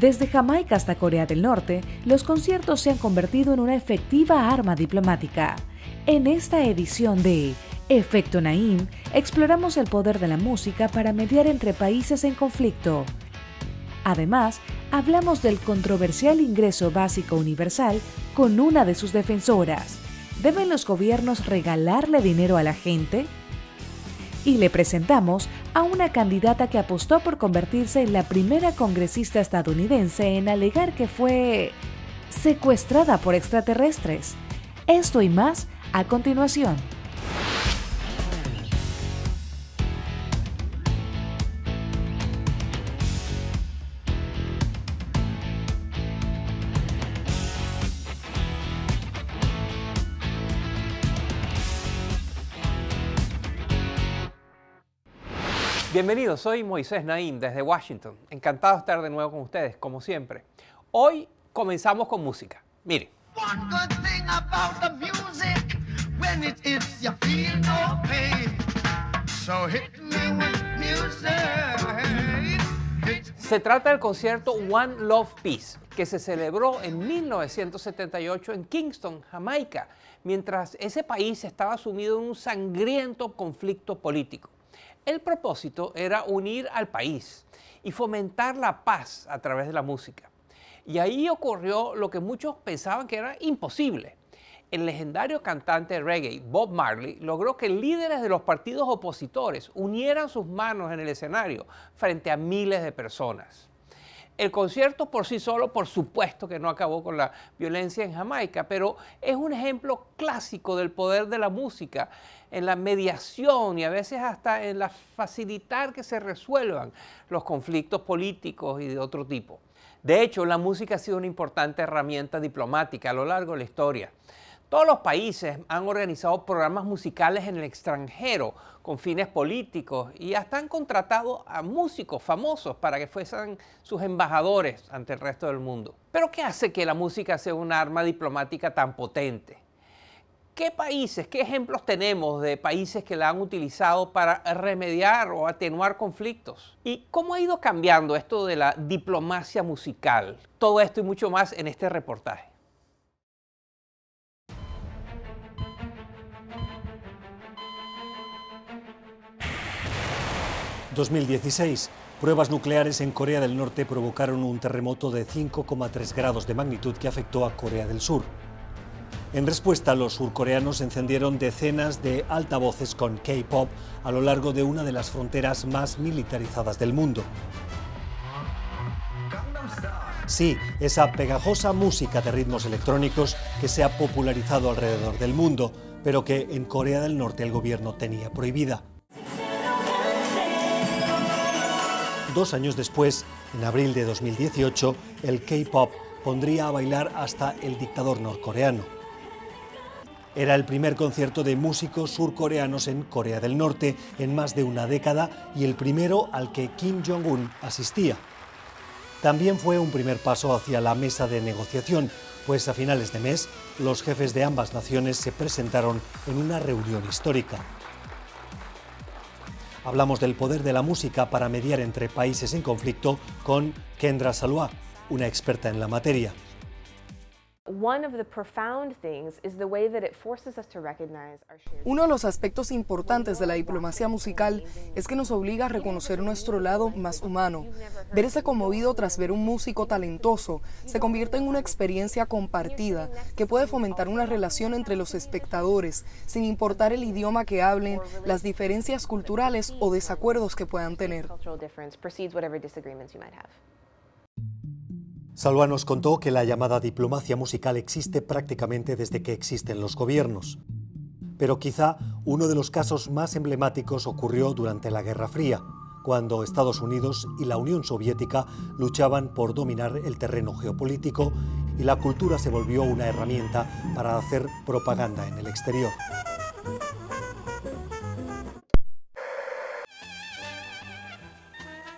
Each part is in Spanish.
Desde Jamaica hasta Corea del Norte, los conciertos se han convertido en una efectiva arma diplomática. En esta edición de Efecto Naim, exploramos el poder de la música para mediar entre países en conflicto. Además, hablamos del controversial ingreso básico universal con una de sus defensoras. ¿Deben los gobiernos regalarle dinero a la gente? Y le presentamos a una candidata que apostó por convertirse en la primera congresista estadounidense en alegar que fue secuestrada por extraterrestres. Esto y más a continuación. Bienvenidos, soy Moisés Naim desde Washington. Encantado de estar de nuevo con ustedes, como siempre. Hoy comenzamos con música. Miren. Se trata del concierto One Love Peace, que se celebró en 1978 en Kingston, Jamaica, mientras ese país estaba sumido en un sangriento conflicto político. El propósito era unir al país y fomentar la paz a través de la música. Y ahí ocurrió lo que muchos pensaban que era imposible. El legendario cantante de reggae, Bob Marley, logró que líderes de los partidos opositores unieran sus manos en el escenario frente a miles de personas. El concierto por sí solo, por supuesto que no acabó con la violencia en Jamaica, pero es un ejemplo clásico del poder de la música en la mediación y a veces hasta en la facilitar que se resuelvan los conflictos políticos y de otro tipo. De hecho, la música ha sido una importante herramienta diplomática a lo largo de la historia. Todos los países han organizado programas musicales en el extranjero con fines políticos y hasta han contratado a músicos famosos para que fuesen sus embajadores ante el resto del mundo. Pero ¿qué hace que la música sea un arma diplomática tan potente? ¿Qué países, qué ejemplos tenemos de países que la han utilizado para remediar o atenuar conflictos? ¿Y cómo ha ido cambiando esto de la diplomacia musical? Todo esto y mucho más en este reportaje. ...2016... Pruebas nucleares en Corea del Norte provocaron un terremoto de 5,3 grados de magnitud que afectó a Corea del Sur. En respuesta, los surcoreanos encendieron decenas de altavoces con K-pop a lo largo de una de las fronteras más militarizadas del mundo. Sí, esa pegajosa música de ritmos electrónicos que se ha popularizado alrededor del mundo, pero que en Corea del Norte el gobierno tenía prohibida. 2 años después, en abril de 2018, el K-pop pondría a bailar hasta el dictador norcoreano. Era el primer concierto de músicos surcoreanos en Corea del Norte en más de una década y el primero al que Kim Jong-un asistía. También fue un primer paso hacia la mesa de negociación, pues a finales de mes los jefes de ambas naciones se presentaron en una reunión histórica. Hablamos del poder de la música para mediar entre países en conflicto con Kendra Salwa, una experta en la materia. Uno de los aspectos importantes de la diplomacia musical es que nos obliga a reconocer nuestro lado más humano. Verse conmovido tras ver un músico talentoso se convierte en una experiencia compartida que puede fomentar una relación entre los espectadores, sin importar el idioma que hablen, las diferencias culturales o desacuerdos que puedan tener. Salwa nos contó que la llamada diplomacia musical existe prácticamente desde que existen los gobiernos. Pero quizá uno de los casos más emblemáticos ocurrió durante la Guerra Fría, cuando Estados Unidos y la Unión Soviética luchaban por dominar el terreno geopolítico y la cultura se volvió una herramienta para hacer propaganda en el exterior.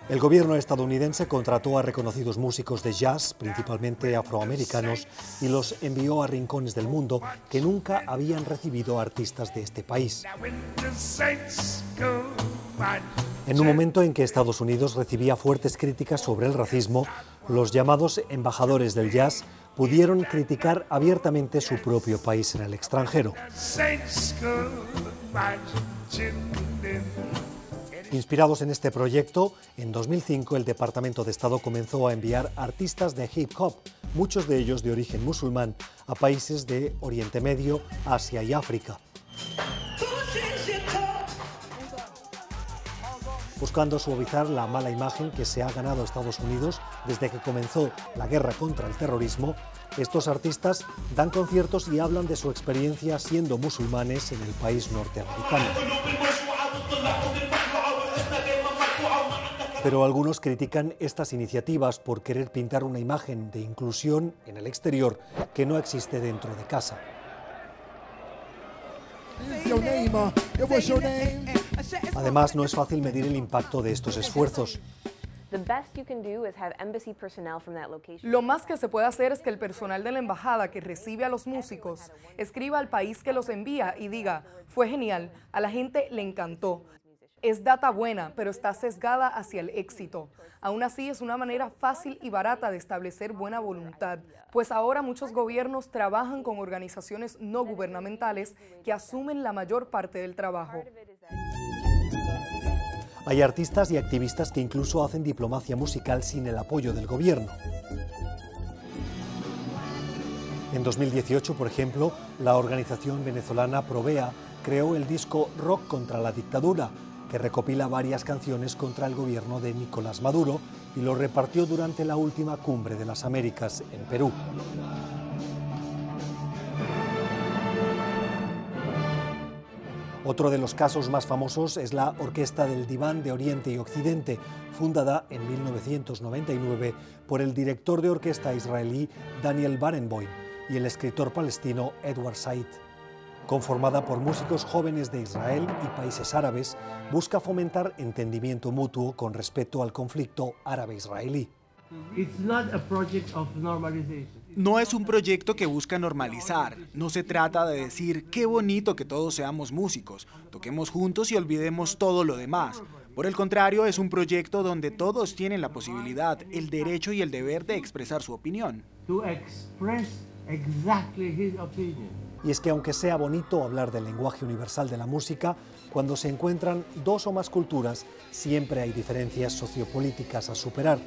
El gobierno estadounidense contrató a reconocidos músicos de jazz, principalmente afroamericanos, y los envió a rincones del mundo que nunca habían recibido artistas de este país. En un momento en que Estados Unidos recibía fuertes críticas sobre el racismo, los llamados embajadores del jazz pudieron criticar abiertamente su propio país en el extranjero. Inspirados en este proyecto, en 2005 el Departamento de Estado comenzó a enviar artistas de hip hop, muchos de ellos de origen musulmán, a países de Oriente Medio, Asia y África. Buscando suavizar la mala imagen que se ha ganado Estados Unidos desde que comenzó la guerra contra el terrorismo, estos artistas dan conciertos y hablan de su experiencia siendo musulmanes en el país norteamericano. Pero algunos critican estas iniciativas por querer pintar una imagen de inclusión en el exterior que no existe dentro de casa. Además, no es fácil medir el impacto de estos esfuerzos. Lo más que se puede hacer es que el personal de la embajada que recibe a los músicos escriba al país que los envía y diga: fue genial, a la gente le encantó. Es data buena, pero está sesgada hacia el éxito. Aún así, es una manera fácil y barata de establecer buena voluntad, pues ahora muchos gobiernos trabajan con organizaciones no gubernamentales que asumen la mayor parte del trabajo. Hay artistas y activistas que incluso hacen diplomacia musical sin el apoyo del gobierno. En 2018, por ejemplo, la organización venezolana Provea creó el disco Rock contra la Dictadura, que recopila varias canciones contra el gobierno de Nicolás Maduro y lo repartió durante la última cumbre de las Américas en Perú. Otro de los casos más famosos es la Orquesta del Diván de Oriente y Occidente, fundada en 1999 por el director de orquesta israelí Daniel Barenboim y el escritor palestino Edward Said. Conformada por músicos jóvenes de Israel y países árabes, busca fomentar entendimiento mutuo con respecto al conflicto árabe-israelí. No es un proyecto que busca normalizar, no se trata de decir qué bonito que todos seamos músicos, toquemos juntos y olvidemos todo lo demás. Por el contrario, es un proyecto donde todos tienen la posibilidad, el derecho y el deber de expresar su opinión. Y es que aunque sea bonito hablar del lenguaje universal de la música, cuando se encuentran dos o más culturas, siempre hay diferencias sociopolíticas a superar.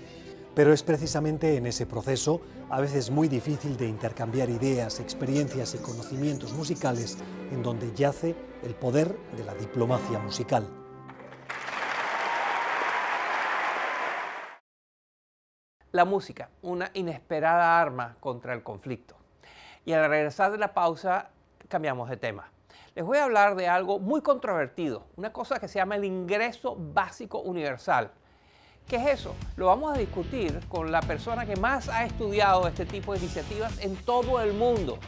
Pero es precisamente en ese proceso, a veces muy difícil de intercambiar ideas, experiencias y conocimientos musicales, en donde yace el poder de la diplomacia musical. La música, una inesperada arma contra el conflicto. Y al regresar de la pausa, cambiamos de tema. Les voy a hablar de algo muy controvertido, una cosa que se llama el ingreso básico universal. ¿Qué es eso? Lo vamos a discutir con la persona que más ha estudiado este tipo de iniciativas en todo el mundo.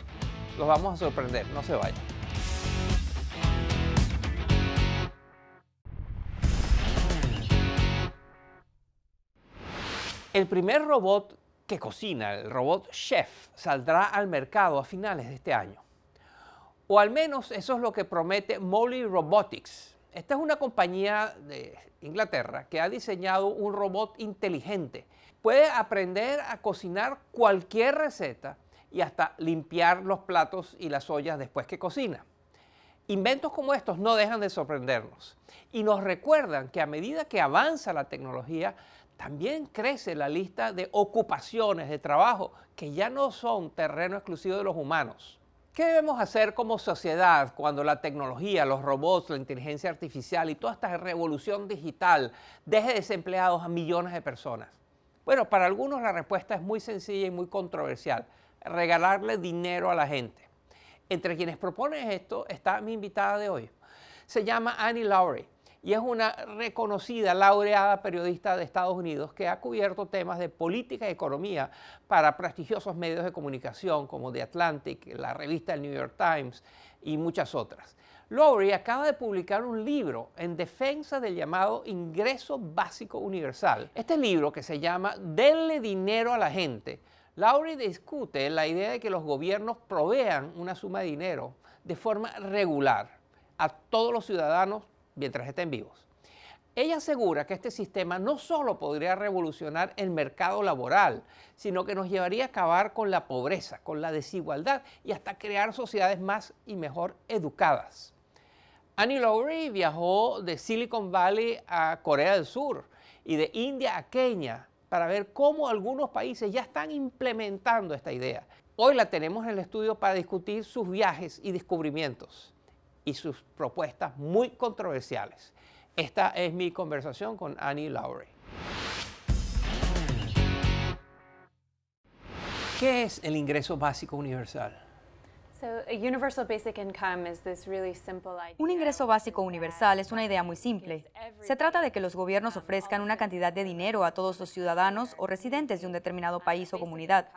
Los vamos a sorprender, no se vayan. El primer robot que cocina, el robot Chef, saldrá al mercado a finales de este año. O al menos eso es lo que promete Molly Robotics. Esta es una compañía de Inglaterra que ha diseñado un robot inteligente. Puede aprender a cocinar cualquier receta y hasta limpiar los platos y las ollas después que cocina. Inventos como estos no dejan de sorprendernos y nos recuerdan que a medida que avanza la tecnología, también crece la lista de ocupaciones de trabajo que ya no son terreno exclusivo de los humanos. ¿Qué debemos hacer como sociedad cuando la tecnología, los robots, la inteligencia artificial y toda esta revolución digital deje desempleados a millones de personas? Bueno, para algunos la respuesta es muy sencilla y muy controversial: regalarle dinero a la gente. Entre quienes proponen esto está mi invitada de hoy. Se llama Annie Lowrey y es una reconocida, laureada periodista de Estados Unidos que ha cubierto temas de política y economía para prestigiosos medios de comunicación como The Atlantic, la revista El New York Times y muchas otras. Lowrey acaba de publicar un libro en defensa del llamado ingreso básico universal. Este libro, que se llama Denle dinero a la gente, Lowrey discute la idea de que los gobiernos provean una suma de dinero de forma regular a todos los ciudadanos mientras estén vivos. Ella asegura que este sistema no solo podría revolucionar el mercado laboral, sino que nos llevaría a acabar con la pobreza, con la desigualdad y hasta crear sociedades más y mejor educadas. Annie Lowrey viajó de Silicon Valley a Corea del Sur y de India a Kenia para ver cómo algunos países ya están implementando esta idea. Hoy la tenemos en el estudio para discutir sus viajes y descubrimientos y sus propuestas muy controversiales. Esta es mi conversación con Annie Lowrey. ¿Qué es el ingreso básico universal? Un ingreso básico universal es una idea muy simple. Se trata de que los gobiernos ofrezcan una cantidad de dinero a todos los ciudadanos o residentes de un determinado país o comunidad.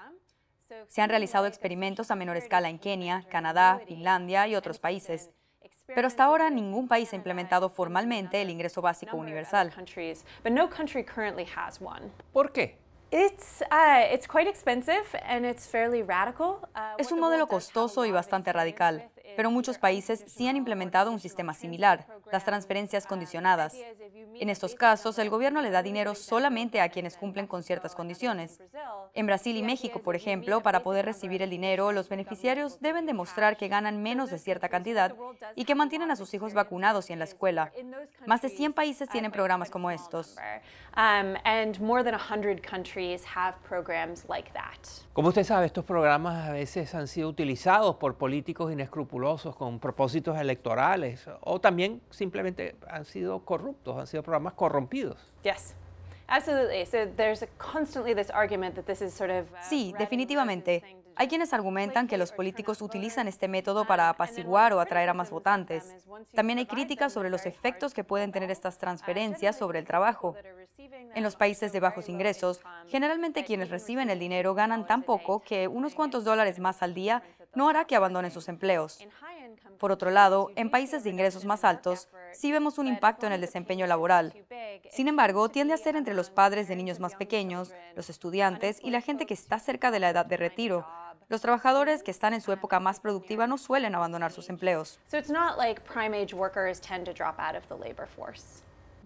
Se han realizado experimentos a menor escala en Kenia, Canadá, Finlandia y otros países. Pero hasta ahora ningún país ha implementado formalmente el ingreso básico universal. ¿Por qué? Es un modelo costoso y bastante radical, pero muchos países sí han implementado un sistema similar, las transferencias condicionadas. En estos casos, el gobierno le da dinero solamente a quienes cumplen con ciertas condiciones. En Brasil y México, por ejemplo, para poder recibir el dinero, los beneficiarios deben demostrar que ganan menos de cierta cantidad y que mantienen a sus hijos vacunados y en la escuela. Más de 100 países tienen programas como estos. Como usted sabe, estos programas a veces han sido utilizados por políticos inescrupulosos con propósitos electorales o también simplemente han sido corruptos, han sido programas corrompidos. Sí, definitivamente. Hay quienes argumentan que los políticos utilizan este método para apaciguar o atraer a más votantes. También hay críticas sobre los efectos que pueden tener estas transferencias sobre el trabajo. En los países de bajos ingresos, generalmente quienes reciben el dinero ganan tan poco que unos cuantos dólares más al día no hará que abandonen sus empleos. Por otro lado, en países de ingresos más altos, sí vemos un impacto en el desempeño laboral. Sin embargo, tiende a ser entre los padres de niños más pequeños, los estudiantes y la gente que está cerca de la edad de retiro. Los trabajadores que están en su época más productiva no suelen abandonar sus empleos.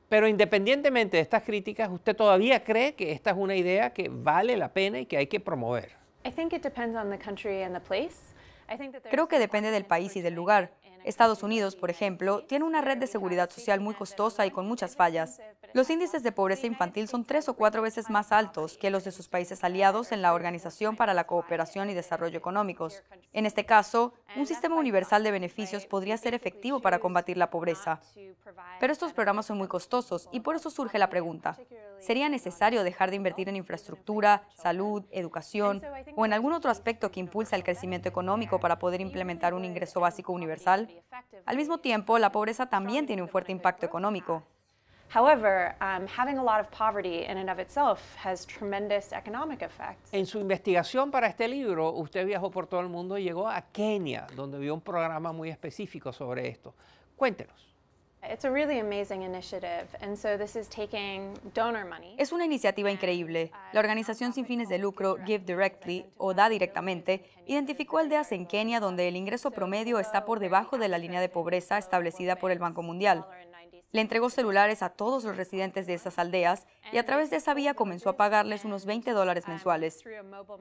Pero independientemente de estas críticas, ¿usted todavía cree que esta es una idea que vale la pena y que hay que promover? Creo que depende del país y del lugar. Estados Unidos, por ejemplo, tiene una red de seguridad social muy costosa y con muchas fallas. Los índices de pobreza infantil son 3 o 4 veces más altos que los de sus países aliados en la Organización para la Cooperación y Desarrollo Económicos. En este caso, un sistema universal de beneficios podría ser efectivo para combatir la pobreza. Pero estos programas son muy costosos y por eso surge la pregunta: ¿sería necesario dejar de invertir en infraestructura, salud, educación o en algún otro aspecto que impulsa el crecimiento económico para poder implementar un ingreso básico universal? Al mismo tiempo, la pobreza también tiene un fuerte impacto económico. En su investigación para este libro, usted viajó por todo el mundo y llegó a Kenia, donde vio un programa muy específico sobre esto. Cuéntenos. Es una iniciativa increíble. La organización sin fines de lucro Give Directly, o Da Directamente, identificó aldeas en Kenia donde el ingreso promedio está por debajo de la línea de pobreza establecida por el Banco Mundial. Le entregó celulares a todos los residentes de esas aldeas y a través de esa vía comenzó a pagarles unos $20 mensuales.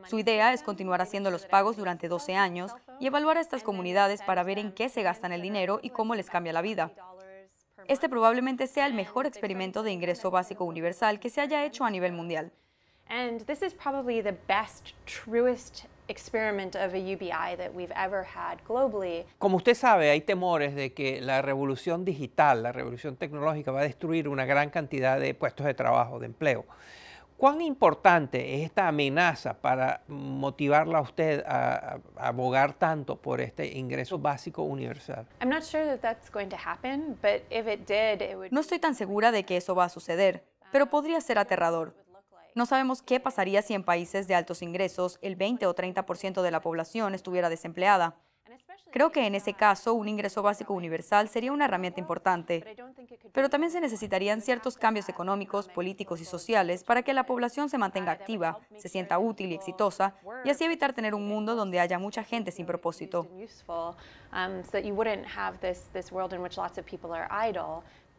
Su idea es continuar haciendo los pagos durante 12 años y evaluar a estas comunidades para ver en qué se gastan el dinero y cómo les cambia la vida. Este probablemente sea el mejor experimento de ingreso básico universal que se haya hecho a nivel mundial. Como usted sabe, hay temores de que la revolución digital, la revolución tecnológica va a destruir una gran cantidad de puestos de trabajo, de empleo. ¿Cuán importante es esta amenaza para motivarla a usted a abogar tanto por este ingreso básico universal? No estoy tan segura de que eso va a suceder, pero podría ser aterrador. No sabemos qué pasaría si en países de altos ingresos el 20 o 30% de la población estuviera desempleada. Creo que en ese caso un ingreso básico universal sería una herramienta importante, pero también se necesitarían ciertos cambios económicos, políticos y sociales para que la población se mantenga activa, se sienta útil y exitosa, y así evitar tener un mundo donde haya mucha gente sin propósito.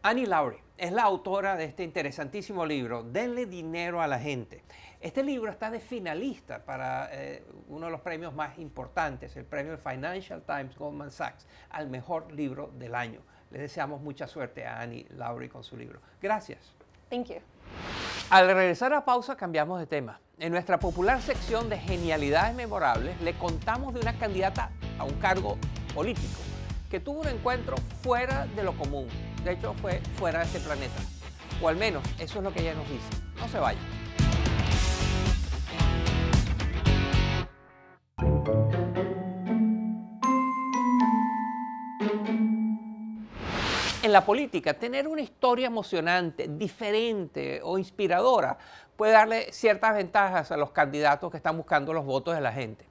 Annie Lowrey es la autora de este interesantísimo libro, Denle dinero a la gente. Este libro está de finalista para uno de los premios más importantes, el premio Financial Times Goldman Sachs, al mejor libro del año. Les deseamos mucha suerte a Annie Lowrey con su libro. Gracias. Thank you. Al regresar a pausa cambiamos de tema. En nuestra popular sección de genialidades memorables le contamos de una candidata a un cargo político que tuvo un encuentro fuera de lo común. De hecho, fue fuera de este planeta. O al menos, eso es lo que ella nos dice. No se vayan. En la política, tener una historia emocionante, diferente o inspiradora puede darle ciertas ventajas a los candidatos que están buscando los votos de la gente.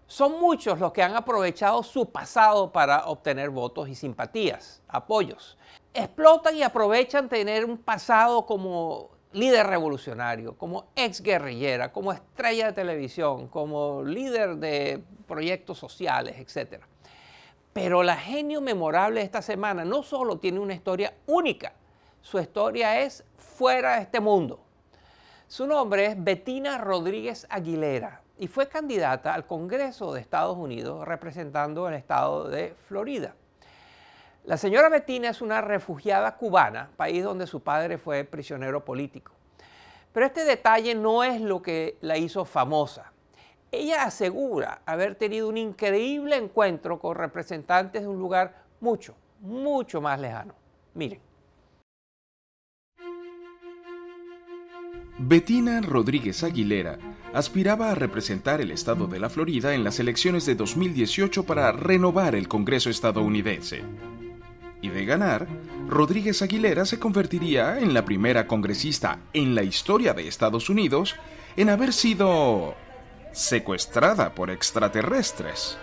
Son muchos los que han aprovechado su pasado para obtener votos y simpatías, apoyos. Explotan y aprovechan tener un pasado como líder revolucionario, como ex guerrillera, como estrella de televisión, como líder de proyectos sociales, etc. Pero la genio memorable de esta semana no solo tiene una historia única, su historia es fuera de este mundo. Su nombre es Bettina Rodríguez Aguilera y fue candidata al Congreso de Estados Unidos representando el estado de Florida. La señora Bettina es una refugiada cubana, país donde su padre fue prisionero político. Pero este detalle no es lo que la hizo famosa. Ella asegura haber tenido un increíble encuentro con representantes de un lugar mucho, mucho más lejano. Miren. Bettina Rodríguez Aguilera aspiraba a representar el estado de la Florida en las elecciones de 2018 para renovar el Congreso estadounidense. Y de ganar, Rodríguez Aguilera se convertiría en la primera congresista en la historia de Estados Unidos en haber sido secuestrada por extraterrestres.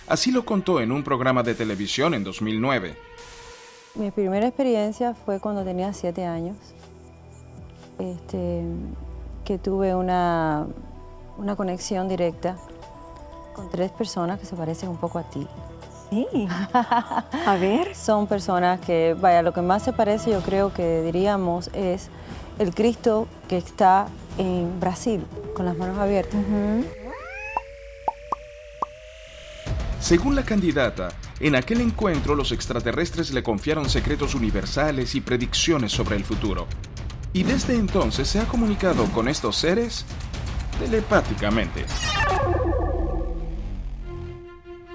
Así lo contó en un programa de televisión en 2009. Mi primera experiencia fue cuando tenía 7 años, que tuve una conexión directa con 3 personas que se parecen un poco a ti. Sí, a ver. Son personas que, vaya, lo que más se parece, yo creo que diríamos, es el Cristo que está en Brasil, con las manos abiertas. Según la candidata, en aquel encuentro los extraterrestres le confiaron secretos universales y predicciones sobre el futuro. Y desde entonces se ha comunicado con estos seres telepáticamente.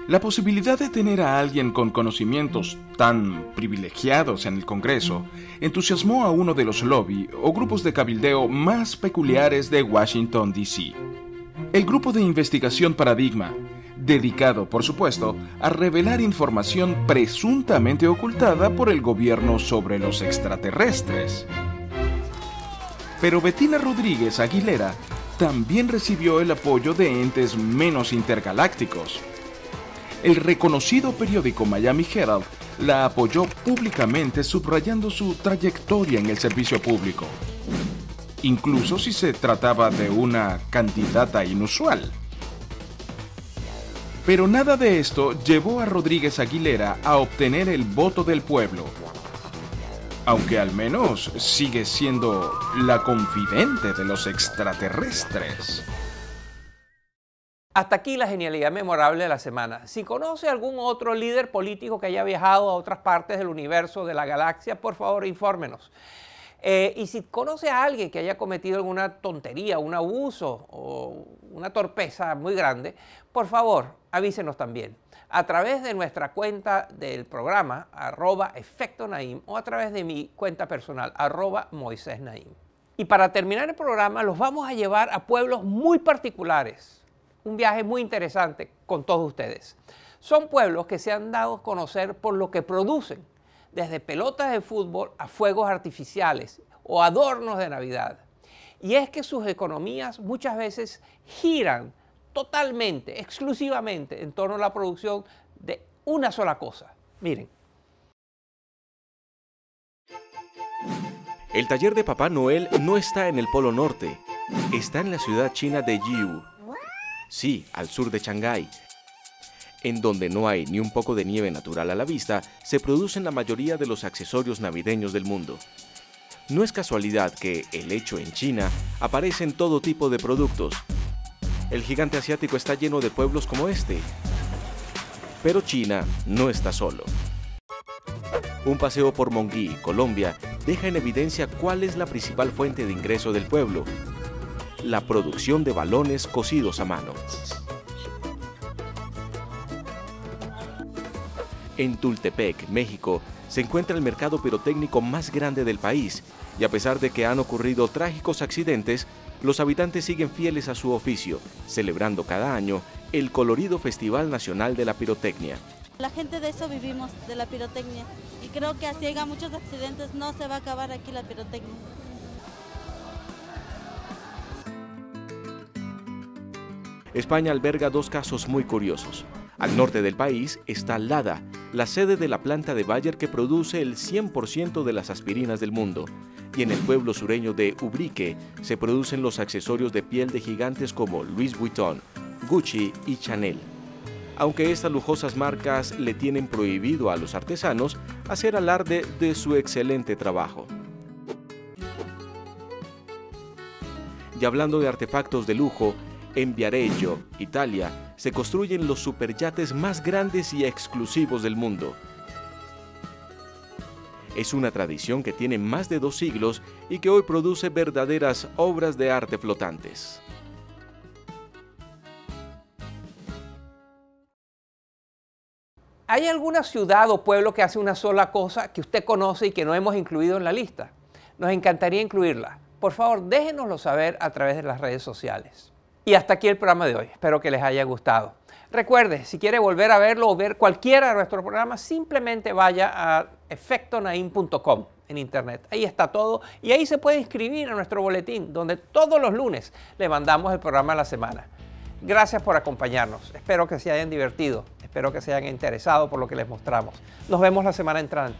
La posibilidad de tener a alguien con conocimientos tan privilegiados en el Congreso entusiasmó a uno de los lobby o grupos de cabildeo más peculiares de Washington, D.C. El grupo de investigación Paradigma, dedicado, por supuesto, a revelar información presuntamente ocultada por el gobierno sobre los extraterrestres. Pero Bettina Rodríguez Aguilera también recibió el apoyo de entes menos intergalácticos. El reconocido periódico Miami Herald la apoyó públicamente subrayando su trayectoria en el servicio público, incluso si se trataba de una candidata inusual. Pero nada de esto llevó a Rodríguez Aguilera a obtener el voto del pueblo, aunque al menos sigue siendo la confidente de los extraterrestres. Hasta aquí la genialidad memorable de la semana. Si conoce algún otro líder político que haya viajado a otras partes del universo, de la galaxia, por favor, infórmenos. Y si conoce a alguien que haya cometido alguna tontería, un abuso o una torpeza muy grande, por favor, avísenos también. A través de nuestra cuenta del programa, @EfectoNaim, o a través de mi cuenta personal, @MoisésNaim. Y para terminar el programa, los vamos a llevar a pueblos muy particulares. Un viaje muy interesante con todos ustedes. Son pueblos que se han dado a conocer por lo que producen, desde pelotas de fútbol a fuegos artificiales o adornos de Navidad. Y es que sus economías muchas veces giran totalmente, exclusivamente en torno a la producción de una sola cosa. Miren. El taller de Papá Noel no está en el Polo Norte, está en la ciudad china de Yiwu. Sí, al sur de Shanghái. En donde no hay ni un poco de nieve natural a la vista, se producen la mayoría de los accesorios navideños del mundo. No es casualidad que el hecho en China aparece en todo tipo de productos. El gigante asiático está lleno de pueblos como este. Pero China no está solo. Un paseo por Monguí, Colombia, deja en evidencia cuál es la principal fuente de ingreso del pueblo: la producción de balones cocidos a mano. En Tultepec, México, se encuentra el mercado pirotécnico más grande del país, y a pesar de que han ocurrido trágicos accidentes, los habitantes siguen fieles a su oficio, celebrando cada año el colorido Festival Nacional de la Pirotecnia. La gente de eso vivimos, de la pirotecnia, y creo que así haya muchos accidentes, no se va a acabar aquí la pirotecnia. España alberga dos casos muy curiosos. Al norte del país está Lada, la sede de la planta de Bayer que produce el 100% de las aspirinas del mundo. Y en el pueblo sureño de Ubrique se producen los accesorios de piel de gigantes como Louis Vuitton, Gucci y Chanel. Aunque estas lujosas marcas le tienen prohibido a los artesanos hacer alarde de su excelente trabajo. Y hablando de artefactos de lujo, en Viareggio, Italia, se construyen los superyates más grandes y exclusivos del mundo. Es una tradición que tiene más de 2 siglos y que hoy produce verdaderas obras de arte flotantes. ¿Hay alguna ciudad o pueblo que hace una sola cosa que usted conoce y que no hemos incluido en la lista? Nos encantaría incluirla. Por favor, déjenoslo saber a través de las redes sociales. Y hasta aquí el programa de hoy. Espero que les haya gustado. Recuerde, si quiere volver a verlo o ver cualquiera de nuestros programas, simplemente vaya a efectonaim.com en internet. Ahí está todo y ahí se puede inscribir a nuestro boletín, donde todos los lunes le mandamos el programa de la semana. Gracias por acompañarnos. Espero que se hayan divertido. Espero que se hayan interesado por lo que les mostramos. Nos vemos la semana entrante.